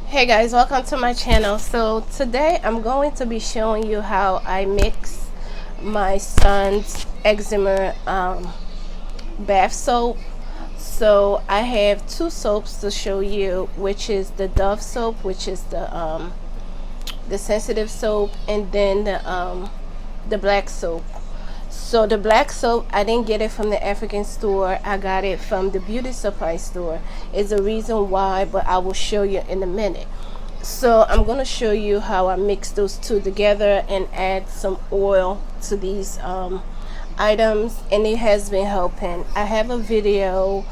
Hey guys, welcome to my channel. So today I'm going to be showing you how I mix my son's eczema bath soap. So I have two soaps to show you, which is the Dove soap, which is the sensitive soap, and then the black soap. So the black soap, I didn't get it from the African store. I got it from the beauty supply store. It's a reason why, but I will show you in a minute. So I'm going to show you how I mix those two together and add some oil to these items, and it has been helping. I have a video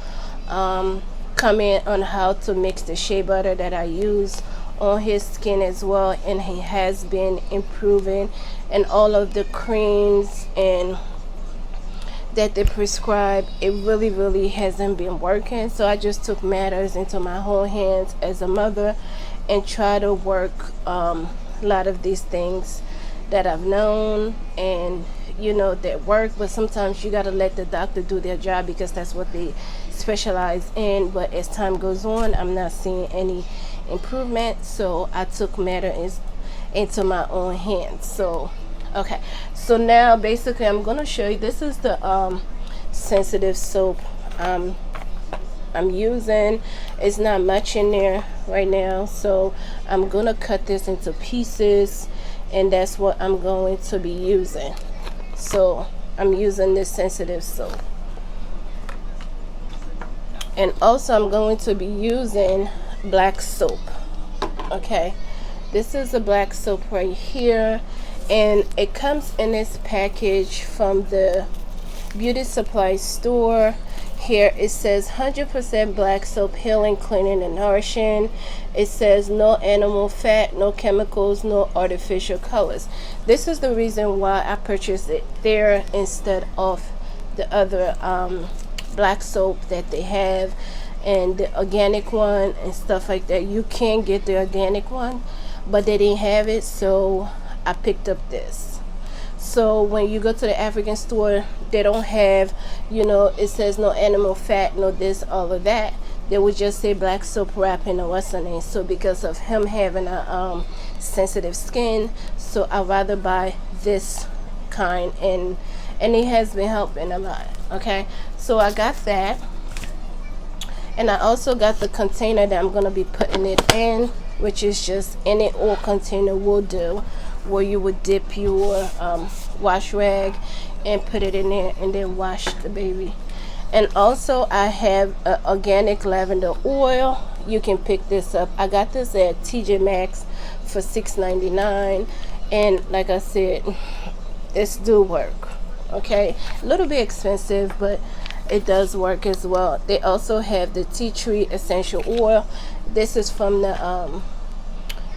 coming on how to mix the shea butter that I use on his skin as well, and he has been improving, and all of the creams and that they prescribe, it really hasn't been working. So I just took matters into my own hands as a mother and try to work a lot of these things that I've known and that work, but sometimes you got to let the doctor do their job because that's what they specialize in. But as time goes on, I'm not seeing any improvement, so I took matters into my own hands. So okay, so now basically I'm gonna show you, this is the sensitive soap I'm using. It's not much in there right now, so I'm gonna cut this into pieces, and that's what I'm going to be using. So I'm using this sensitive soap, and also I'm going to be using black soap. Okay, this is the black soap right here, and it comes in this package from the beauty supply store. Here it says 100% black soap, healing, cleaning, and nourishing. It says no animal fat, no chemicals, no artificial colors. This is the reason why I purchased it there instead of the other black soap that they have, and the organic one and stuff like that. You can get the organic one, but they didn't have it, so I picked up this. So when you go to the African store, they don't have, it says no animal fat, no this, all of that. They would just say black soap wrapping or what's the name. So because of him having a sensitive skin, so I'd rather buy this kind, and it has been helping a lot. Okay, so I got that, and I also got the container that I'm gonna be putting it in, which is just any oil container will do, where you would dip your wash rag and put it in there and then wash the baby. And also I have organic lavender oil. You can pick this up. I got this at TJ Maxx for $6.99, and like I said, it's do work. Okay, a little bit expensive, but it does work as well. They also have the tea tree essential oil. This is from the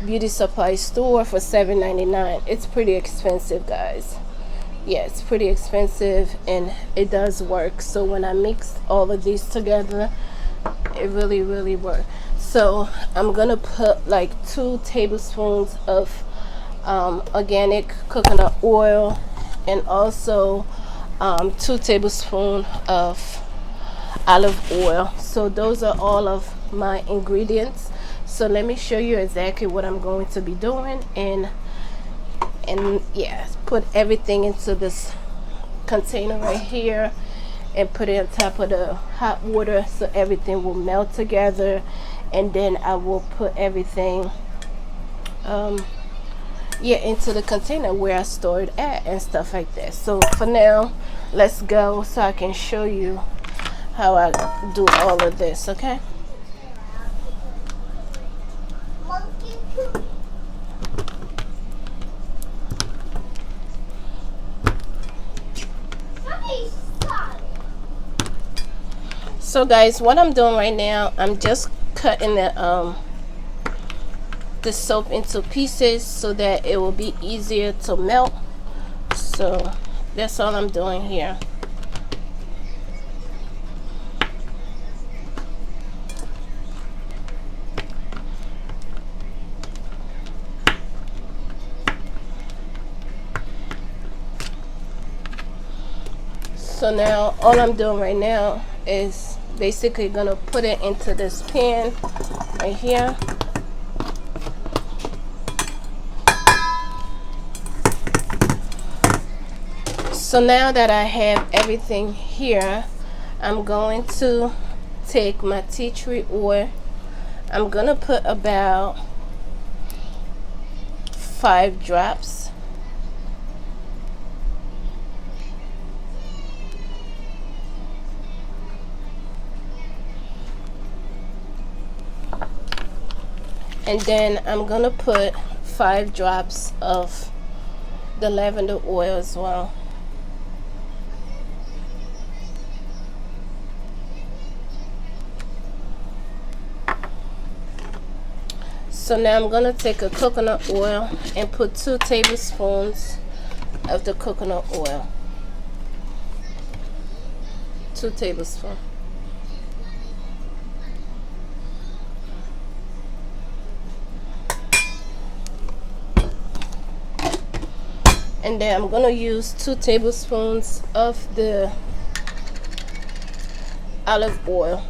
beauty supply store for $7.99. It's pretty expensive, guys. Yeah, it's pretty expensive, and it does work. So when I mix all of these together, it really works. So I'm gonna put like 2 tablespoons of organic coconut oil, and also 2 tablespoons of olive oil. So those are all of my ingredients. So let me show you exactly what I'm going to be doing, and yeah, put everything into this container right here and put it on top of the hot water so everything will melt together, and then I will put everything into the container where I store it at and stuff like that. So for now, let's go so I can show you how I do all of this. Okay, so guys, what I'm doing right now, I'm just cutting the soap into pieces so that it will be easier to melt. So that's all I'm doing here. So now all I'm doing right now is basically gonna put it into this pan right here, So now that I have everything here, I'm going to take my tea tree oil. I'm gonna put about 5 drops. And then I'm gonna put 5 drops of the lavender oil as well. So now I'm gonna take a coconut oil and put 2 tablespoons of the coconut oil. 2 tablespoons. And then I'm gonna use 2 tablespoons of the olive oil.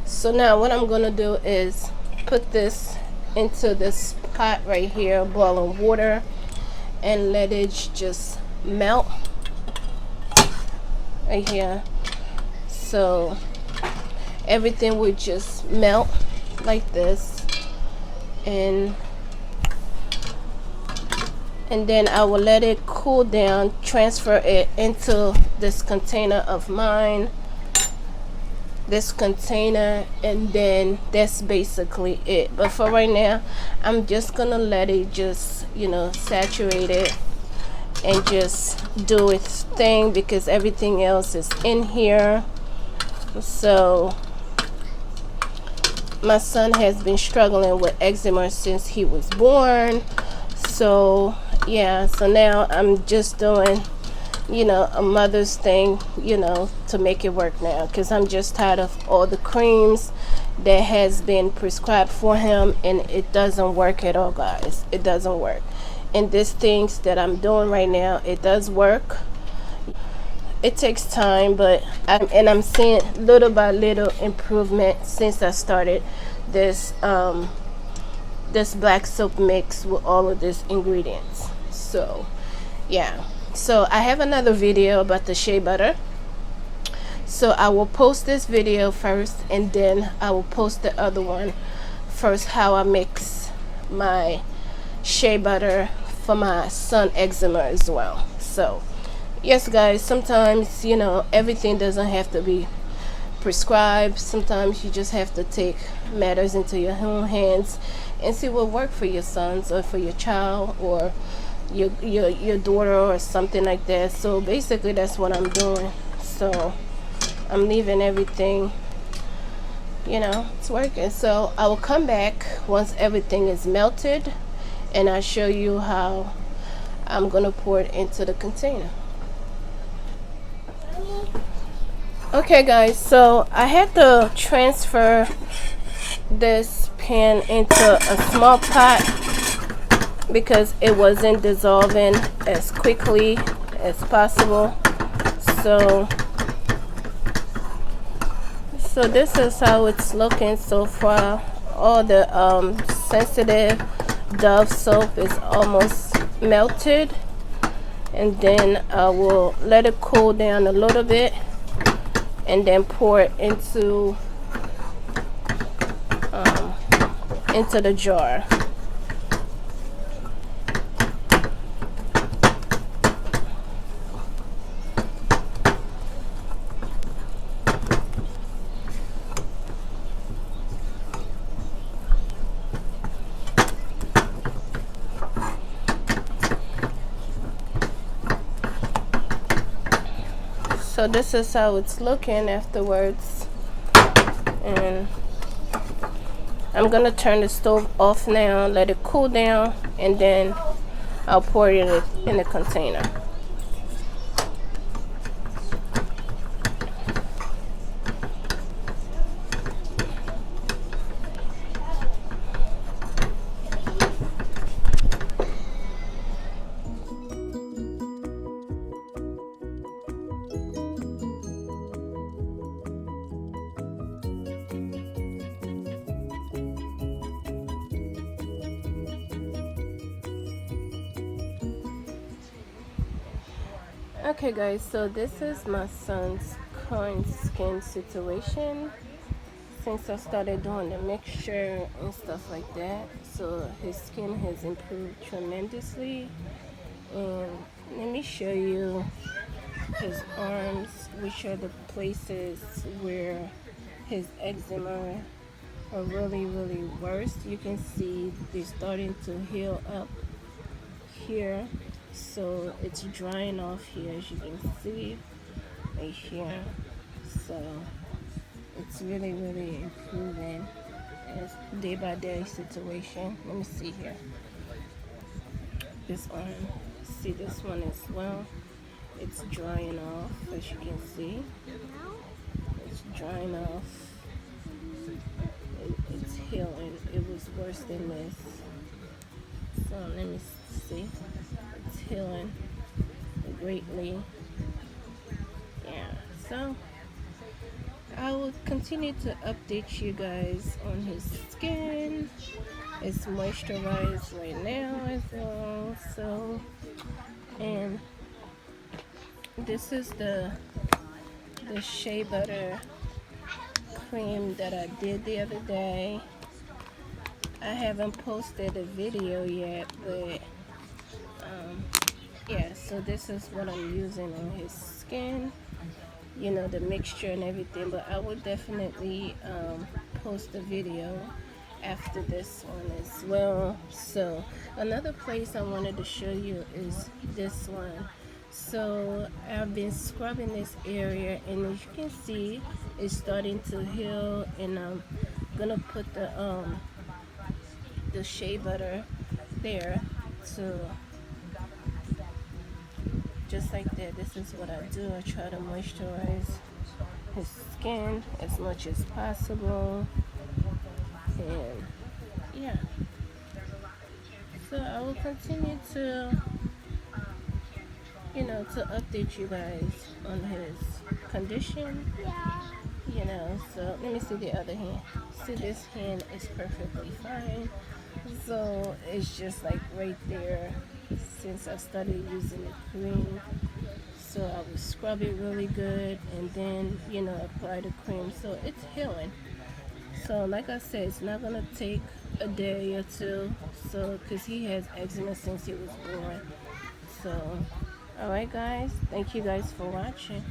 So now what I'm gonna do is put this into this pot right here, boiling water, and let it just melt right here. So everything would just melt like this, and then I will let it cool down, transfer it into this container of mine, this container, and then that's basically it. But for right now, I'm just gonna let it just, you know, saturate it and just do its thing, because everything else is in here. So my son has been struggling with eczema since he was born. So yeah, so now I'm just doing, you know, a mother's thing, you know, to make it work now, because I'm just tired of all the creams that has been prescribed for him, and it doesn't work at all, guys. It doesn't work. And these things that I'm doing right now, it does work. It takes time, but I'm seeing little by little improvement since I started this this black soap mix with all of these ingredients. So yeah, so I have another video about the shea butter, so I will post this video first, and then I will post the other one first, how I mix my shea butter for my son eczema as well. So yes, guys, sometimes, you know, everything doesn't have to be prescribed. Sometimes you just have to take matters into your own hands and see what works for your sons or for your child or your daughter or something like that. So basically that's what I'm doing. So I'm leaving everything, you know, it's working. So I will come back once everything is melted, and I'll show you how I'm gonna pour it into the container. Okay guys, so I had to transfer this pan into a small pot because it wasn't dissolving as quickly as possible. So this is how it's looking so far. All the sensitive Dove soap is almost melted, and then I will let it cool down a little bit and then pour it into the jar. So this is how it's looking afterwards, and I'm gonna turn the stove off now, let it cool down, and then I'll pour it in the container. Okay guys, so this is my son's current skin situation since I started doing the mixture and stuff like that. So his skin has improved tremendously, and let me show you his arms, which are the places where his eczema are really worse. You can see they're starting to heal up here, so it's drying off here, as you can see right here. So it's really improving as day by day situation. Let me see here, this arm, see this one as well, it's drying off, as you can see. It's drying off. It's healing. It was worse than this. So let me see. It's healing greatly. Yeah. So I will continue to update you guys on his skin. It's moisturized right now as well. So, and this is the shea butter cream that I did the other day. I haven't posted a video yet, but yeah, so this is what I'm using on his skin, you know, the mixture and everything. But I will definitely post a video after this one as well. So another place I wanted to show you is this one. So I've been scrubbing this area, and as you can see, it's starting to heal, and I'm gonna put the shea butter there, to just like that. This is what I do. I try to moisturize his skin as much as possible, and yeah, so I will continue to, you know, to update you guys on his condition, you know. So let me see the other hand. See, this hand is perfectly fine. So it's just like right there since I started using the cream. So I will scrub it really good and then, you know, apply the cream. So it's healing. So like I said, it's not gonna take a day or two. So because he has eczema since he was born. So alright guys, thank you guys for watching.